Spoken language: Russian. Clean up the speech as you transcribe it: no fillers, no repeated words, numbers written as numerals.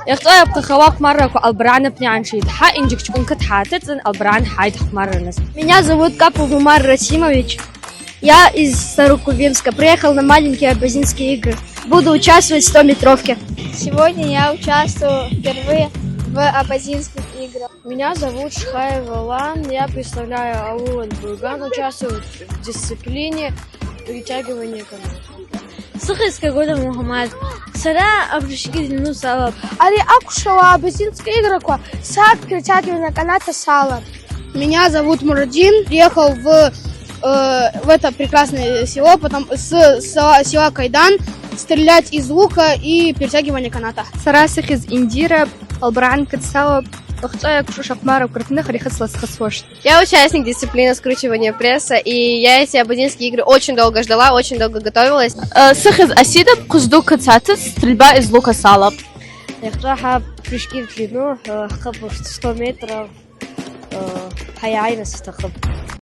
يختار بخواك مرة البران بني شيء حق إنجك تكون كتحاتت البران حايد مرة ناس. Меня зовут Капов Умар Расимович. Я из Старокубинска. Приехал на маленькие абазинские игры. Буду участвовать в 100-метровке. Сегодня я участвую впервые в абазинских играх. Меня зовут Шхаев Алан. Я представляю аул Бурган. Участвую в дисциплине притягивания каната. سخيس كقولة محمد سراء أبرشكي نوصل. Али акушала абазинская игра. Сад притягивания каната сала. Меня зовут Мурадин. Приехал в это прекрасное село, потом с села Кайдан, стрелять из лука и перетягивание каната. سراسخ из Индира البران كتساوى اختارك شو شقمارة وكرتنخ ريخصلة سخسوش. Я участник дисциплины скручивания пресса, и я эти абазинские игры очень долго ждала, очень долго готовилась. سخز أسيدة بقصدو كتساتس стрельба из лука салап. يختار برشكي длину, خبر 100 метров, حيعين استخب.